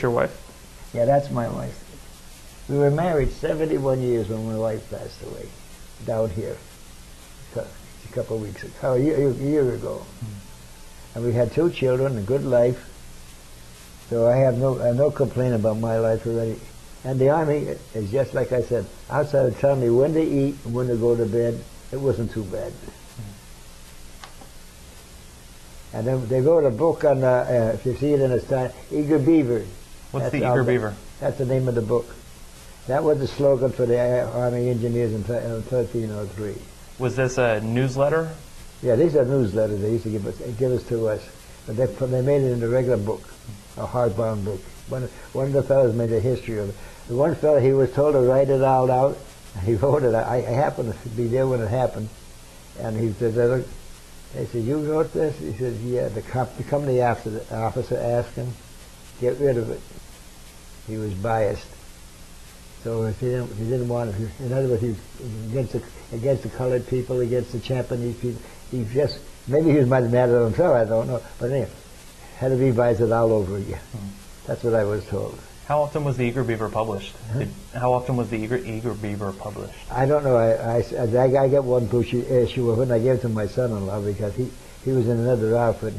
your wife? Yeah, that's my wife. We were married 71 years when my wife passed away down here a couple of weeks ago, a year ago. And we had 2 children, a good life. So I have no complaint about my life already. And the Army is just like I said, outside of telling me when to eat and when to go to bed, it wasn't too bad. And then they wrote a book on, if you see it in a style, Eager Beaver. What's the Eager Beaver? That's the name of the book. That was the slogan for the Army engineers in 1303. Was this a newsletter? Yeah, these are newsletters they used to give us to us. But they made it in a regular book, a hardbound book. One of the fellows made a history of it. The one fellow, he was told to write it all out. He wrote it. I happened to be there when it happened. And he said, they said, you wrote this? He said, yeah. The company officer asked him, get rid of it. He was biased. So he didn't want it. In other words, he was against the colored people, against the Japanese people. He just, maybe he was mad at himself, I don't know. But anyway, had to revise it all over again. That's what I was told. How often was the Eager Beaver published? How often was the Eager Beaver published? I don't know. I got one issue of it, and I gave it to my son-in-law because he was in another outfit,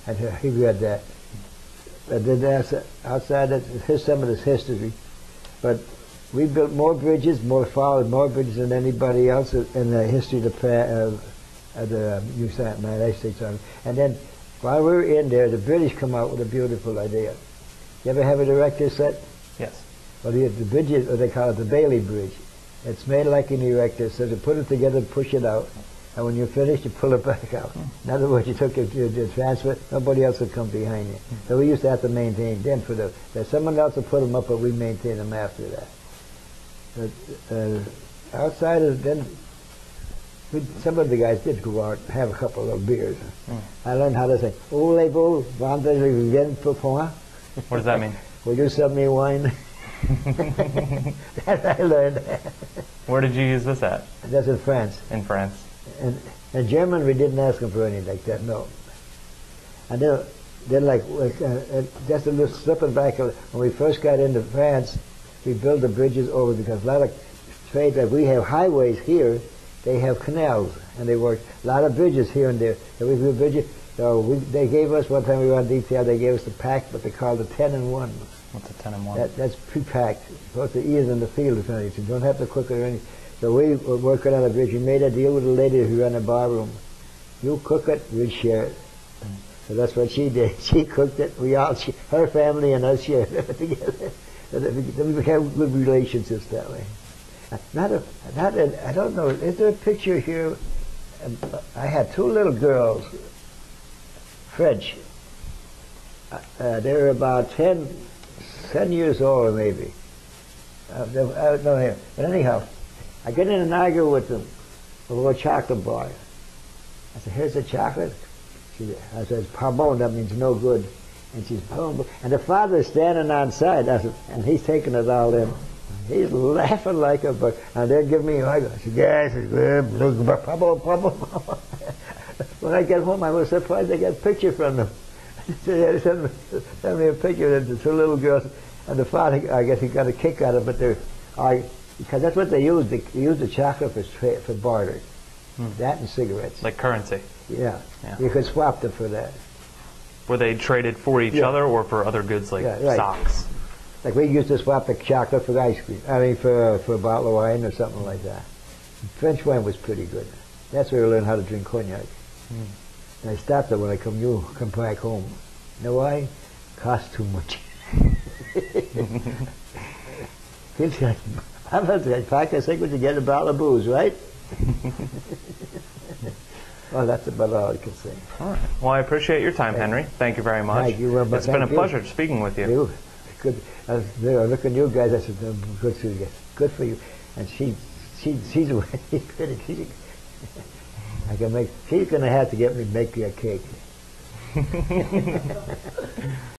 and he read that. But then that's outside that, here's some of this history. But we built more bridges, more bridges than anybody else in the history of the United States Army. And then while we were in there, the British come out with a beautiful idea. You ever have a erector set? Yes. Well, the bridge is, what they call it, the Bailey Bridge. It's made like an erector, so to put it together, push it out, and when you're finished, you pull it back out. In other words, you took your transfer, nobody else would come behind you. So we used to have to maintain them for someone else would put them up, but we maintain them after that. But outside of then, some of the guys did go out and have a couple of beers. I learned how to say, "Voulez-vous vendre le vin pour moi?" What does that mean? Will you sell me wine? That I learned. Where did you use this at? That's in France. In France. And in German, we didn't ask them for anything like that, no. And then like just a little slipping back, when we first got into France, we built the bridges over because a lot of trade, like we have highways here, they have canals, and they work. A lot of bridges here and there. So we built bridges. So they gave us, one time we were on detail, they gave us the pack, but they called it 10-in-1. What's a 10-in-1? That's pre-packed. You're supposed to eat it in the field or something. You don't have to cook it or anything. So we were working on a bridge. We made a deal with a lady who ran a barroom. You cook it, we'll share it. So that's what she did. She cooked it. We all, her family and us shared it together. So we became good relationships that way. I don't know, is there a picture here? I had 2 little girls, French. They were about 10 years old maybe. No, here. But anyhow, I get in and argue with them over a chocolate bar. I said, here's the chocolate. I said, pardon, that means no good. And she's, pardon. And the father's standing outside, and he's taking it all in. He's laughing like a buck. And they're giving me a hug. I said, yes, it's good. Pardon. When I get home, I was surprised I got a picture from them. They sent me a picture of the 2 little girls, and the father, I guess he got a kick out of it, but because that's what they used. They used the chocolate for barter. That and cigarettes. Like currency? Yeah. You could swap them for that. Were they traded for each other or for other goods like socks? Like we used to swap the chocolate for ice cream. I mean, for a bottle of wine or something like that. French wine was pretty good. That's where we learned how to drink cognac. And I stopped it when I come back home. You know why? Cost too much. I'm not going to pack a cigarette to get a bottle of booze, right? Well, that's about all I can say. All right. Well, I appreciate your time, Henry. Thank you very much. Thank you. It's been a pleasure speaking with you. Good. I was there looking at you guys. I said, good for you. Good for you. And she's pretty. She's going to have to get me to make you a cake.